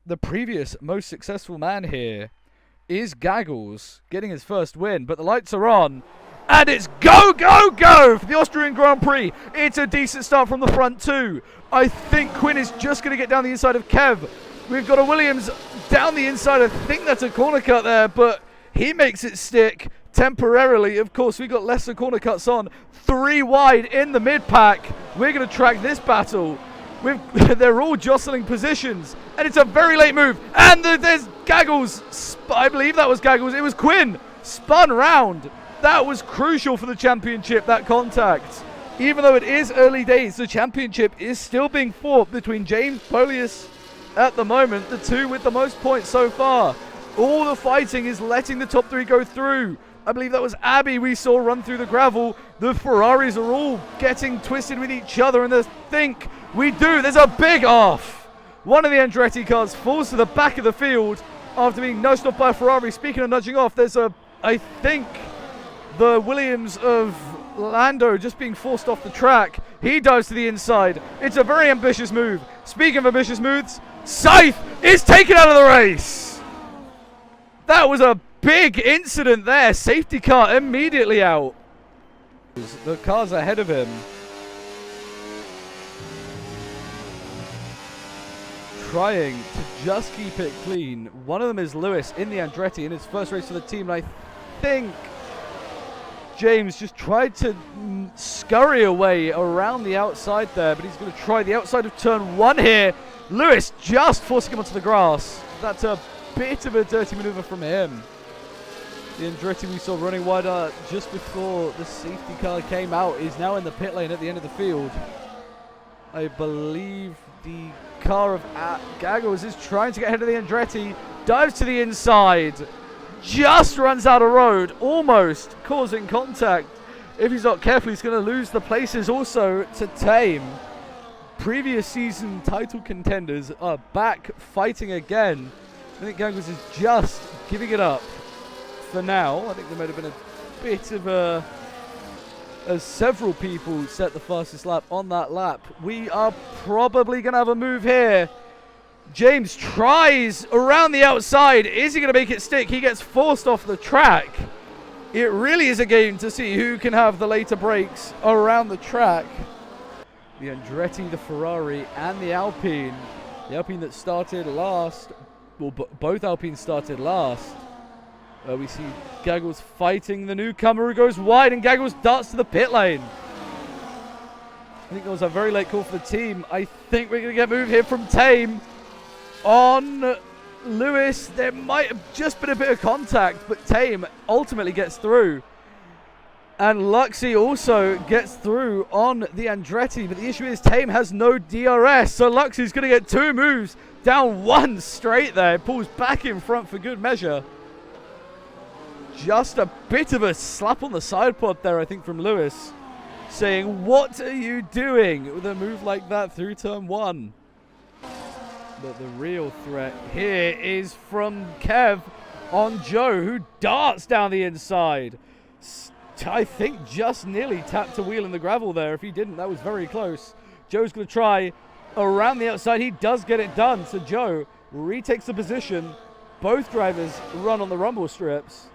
the previous most successful man here is Gaggles getting his first win, but the lights are on. And it's go, go, go for the Austrian Grand Prix. It's a decent start from the front too. I think Quinn is just going to get down the inside of Kev. We've got a Williams down the inside. I think that's a corner cut there, but he makes it stick temporarily. Of course, we got lesser corner cuts on. 3 wide in the mid-pack. We're going to track this battle. They're all jostling positions, and it's a very late move. And there's Gaggles. I believe that was Gaggles. It was Quinn. Spun round. That was crucial for the championship, that contact. Even though it is early days, the championship is still being fought between James Polius at the moment, the two with the most points so far. All the fighting is letting the top 3 go through. I believe that was Abby we saw run through the gravel. The Ferraris are all getting twisted with each other, and there's a big off. One of the Andretti cars falls to the back of the field after being nudged off by a Ferrari. Speaking of nudging off, I think the Williams of Lando just being forced off the track. He dives to the inside. It's a very ambitious move. Speaking of ambitious moves, Scythe is taken out of the race. That was a big incident there. Safety car immediately out. The car's ahead of him. Trying to just keep it clean. One of them is Lewis in the Andretti in his first race for the team. And I think James just tried to scurry away around the outside there, but he's going to try the outside of turn 1 here. Lewis just forcing him onto the grass. That's a bit of a dirty maneuver from him. The Andretti we saw running wider just before the safety car came out is now in the pit lane at the end of the field. I believe the car of Gaggles is trying to get ahead of the Andretti. Dives to the inside. Just runs out of road, almost causing contact. If he's not careful, he's going to lose the places also to Tame. Previous season title contenders are back fighting again. I think Gaggles is just giving it up for now. I think there might have been a bit of as several people set the fastest lap on that lap. We are probably going to have a move here. James tries around the outside. Is he going to make it stick? He gets forced off the track. It really is a game to see who can have the later breaks around the track. The Andretti, the Ferrari, and the Alpine. The Alpine that started last. Well, both Alpines started last. We see Gaggles fighting the newcomer who goes wide, and Gaggles darts to the pit lane. I think that was a very late call for the team. I think we're going to get moved here from Tame on Lewis. There might have just been a bit of contact, but Tame ultimately gets through. And Luxie also gets through on the Andretti, but the issue is Tame has no DRS, so Luxie's going to get 2 moves down 1 straight there. Pulls back in front for good measure. Just a bit of a slap on the side pod there, I think, from Lewis, saying, "What are you doing?" with a move like that through turn 1. But the real threat here is from Kev on Joe, who darts down the inside. I think just nearly tapped a wheel in the gravel there. If he didn't, that was very close. Joe's going to try around the outside. He does get it done. So Joe retakes the position. Both drivers run on the rumble strips.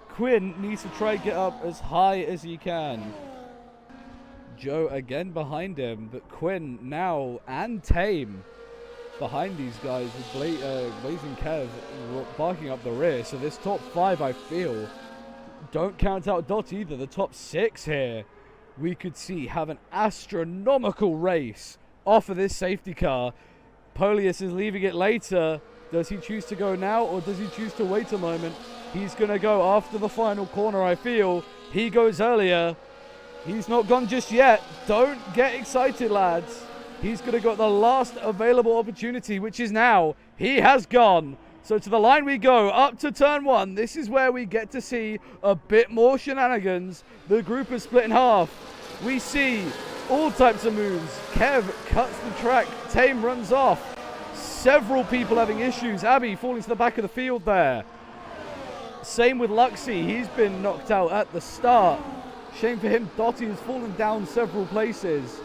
Quinn needs to try and get up as high as he can. Joe again behind him, but Quinn now and Tame behind these guys with Blazing Kev barking up the rear. So this top 5, I feel, don't count out Dot either. The top 6 here, we could see have an astronomical race off of this safety car. Polius is leaving it later. Does he choose to go now, or does he choose to wait a moment? He's going to go after the final corner, I feel. He goes earlier. He's not gone just yet. Don't get excited, lads. He's going to go at the last available opportunity, which is now. He has gone. So to the line we go, up to turn 1. This is where we get to see a bit more shenanigans. The group is split in half. We see all types of moves. Kev cuts the track. Tame runs off. Several people having issues. Abby falling to the back of the field there. Same with Luxie. He's been knocked out at the start. Shame for him. Dottie has fallen down several places.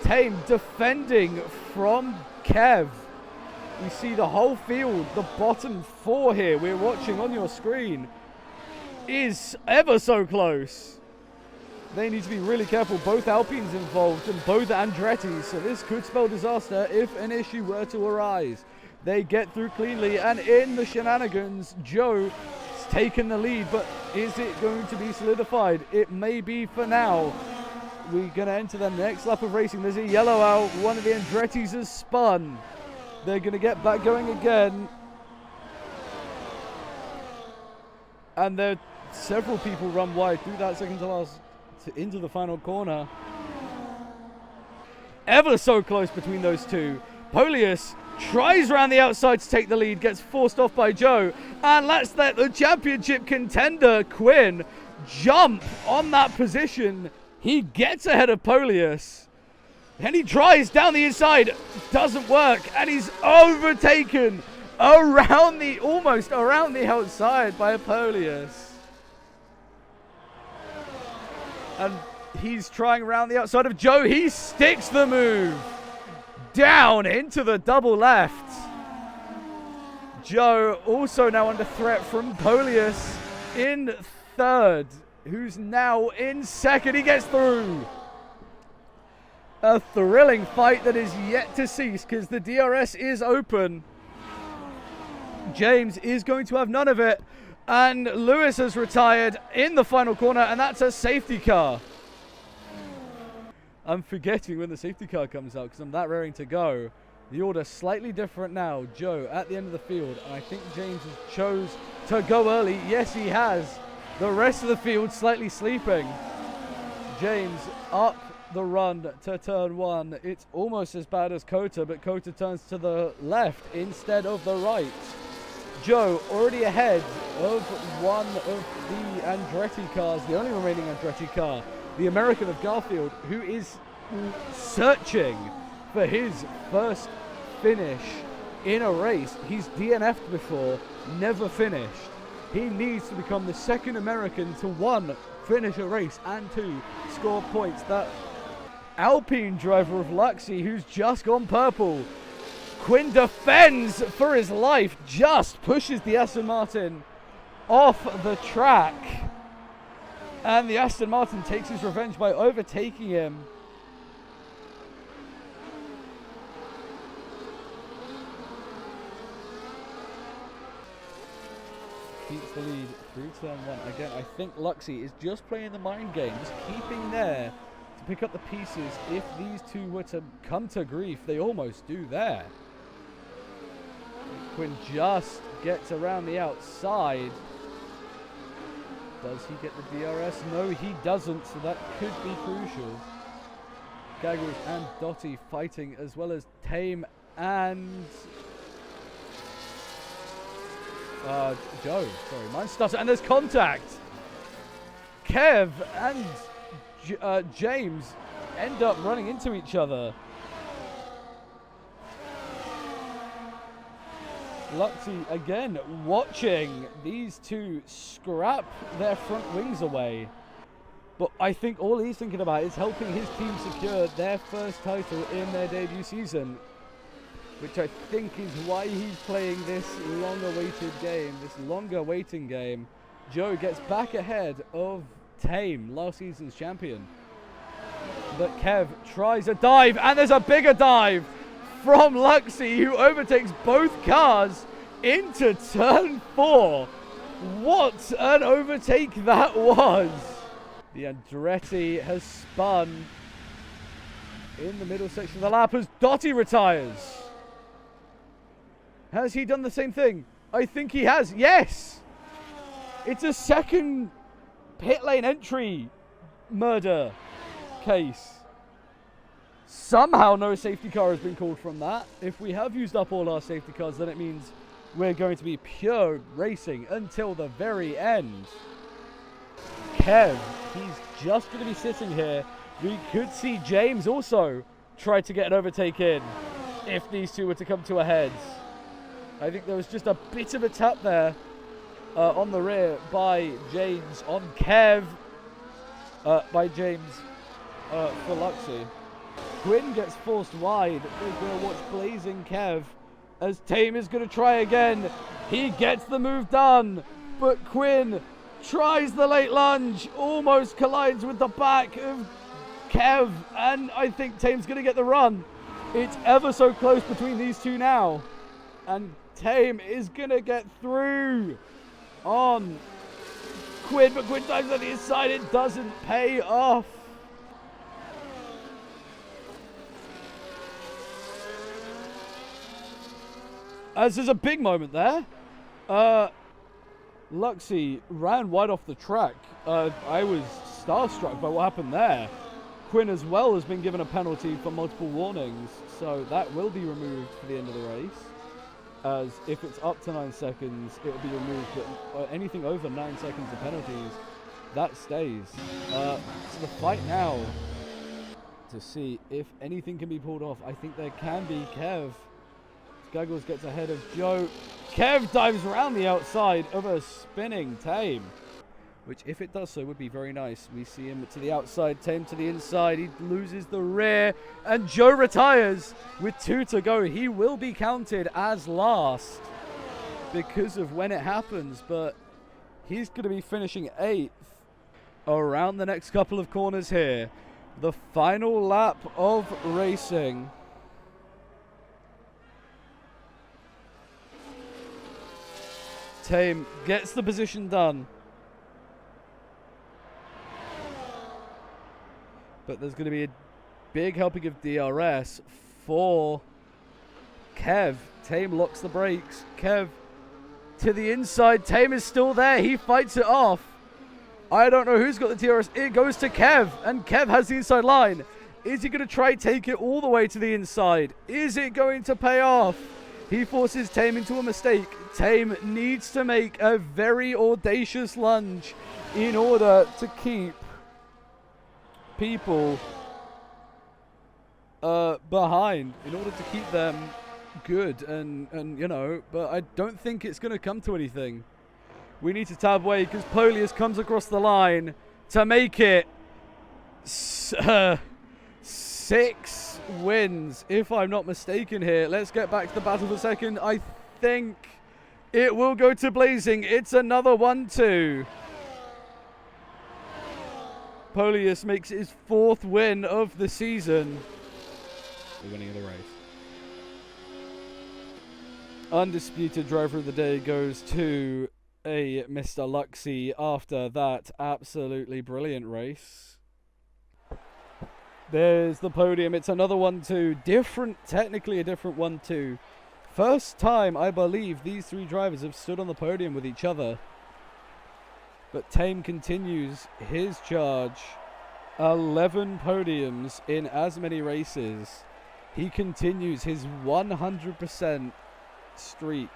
Tame defending from Kev. We see the whole field, the bottom four here we're watching on your screen, is ever so close. They need to be really careful. Both Alpines involved and both Andretti's, so this could spell disaster if an issue were to arise. They get through cleanly, and in the shenanigans, Joe has taken the lead, but is it going to be solidified? It may be for now. We're going to enter the next lap of racing. There's a yellow out. One of the Andretti's has spun. They're going to get back going again. And there several people run wide through that second to last into the final corner. Ever so close between those two. Polius tries around the outside to take the lead, gets forced off by Joe, and let's let the championship contender Quinn jump on that position. He gets ahead of Polius, and he tries down the inside, doesn't work, and he's overtaken almost around the outside by Polius. And he's trying around the outside of Joe. He sticks the move down into the double left. Joe also now under threat from Polius in third, who's now in second. He gets through. A thrilling fight that is yet to cease because the DRS is open. James is going to have none of it. And Lewis has retired in the final corner, and that's a safety car. I'm forgetting when the safety car comes out because I'm that raring to go. The order slightly different now. Joe at the end of the field, and I think James has chose to go early. Yes, he has. The rest of the field slightly sleeping. James up the run to turn one. It's almost as bad as Kota, but Kota turns to the left instead of the right. Joe already ahead of one of the Andretti cars, the only remaining Andretti car, the American of Garfield, who is searching for his first finish in a race. He's DNF'd before, never finished. He needs to become the second American to one, finish a race, and two, score points. That Alpine driver of Luxy, who's just gone purple. Quinn defends for his life, just pushes the Aston Martin off the track. And the Aston Martin takes his revenge by overtaking him. Keeps the lead through turn one. Again, I think Luxy is just playing the mind game, just keeping there to pick up the pieces. If these two were to come to grief, they almost do there. Quinn just gets around the outside. Does he get the DRS? No, he doesn't, so that could be crucial. Gaggles and Dottie fighting, as well as Tame and Joe. Sorry, mine stutters. And there's contact. Kev and James end up running into each other. Luxy again watching these two scrap their front wings away. But I think all he's thinking about is helping his team secure their first title in their debut season, which I think is why he's playing this long-awaited game, this longer waiting game. Joe gets back ahead of Tame, last season's champion. But Kev tries a dive, and there's a bigger dive from Luxy, who overtakes both cars into turn four. What an overtake that was! The Andretti has spun in the middle section of the lap as Dottie retires. Has he done the same thing? I think he has. Yes! It's a second pit lane entry murder case. Somehow no safety car has been called from that. If we have used up all our safety cars, then it means we're going to be pure racing until the very end. Kev, he's just going to be sitting here. We could see James also try to get an overtake in if these two were to come to a heads. I think there was just a bit of a tap there on the rear by James on Kev. By James for Luxy. Quinn gets forced wide. We're going to watch Blazing Kev as Tame is going to try again. He gets the move done, but Quinn tries the late lunge, almost collides with the back of Kev, and I think Tame's going to get the run. It's ever so close between these two now, and Tame is going to get through on Quinn, but Quinn dives on the inside. It doesn't pay off. As there's a big moment there. Luxie ran wide off the track. I was starstruck by what happened there. Quinn as well has been given a penalty for multiple warnings, so that will be removed for the end of the race. As if it's up to 9 seconds, it will be removed, but anything over 9 seconds of penalties, that stays. So the fight now to see if anything can be pulled off. I think there can be. Kev Gaggles gets ahead of Joe. Kev dives around the outside of a spinning Tame, which if it does so would be very nice. We see him to the outside, Tame to the inside. He loses the rear, and Joe retires with 2 to go. He will be counted as last because of when it happens, but he's going to be finishing 8th around the next couple of corners here. The final lap of racing. Tame gets the position done. But there's going to be a big helping of DRS for Kev. Tame locks the brakes. Kev to the inside. Tame is still there. He fights it off. I don't know who's got the DRS. It goes to Kev, and Kev has the inside line. Is he going to try take it all the way to the inside? Is it going to pay off? He forces Tame into a mistake. Tame needs to make a very audacious lunge in order to keep people behind, in order to keep them good, and you know, but I don't think it's going to come to anything. We need to tab away because Polius comes across the line to make it 6 wins, if I'm not mistaken here. Let's get back to the battle for second. I think it will go to Blazing. It's another 1-2. Polius makes his 4th win of the season. The winning of the race. Undisputed driver of the day goes to a Mr. Luxie after that absolutely brilliant race. There's the podium. It's another 1-2. Different, technically a different 1-2. First time, I believe, these 3 drivers have stood on the podium with each other. But Tame continues his charge. 11 podiums in as many races. He continues his 100% streak.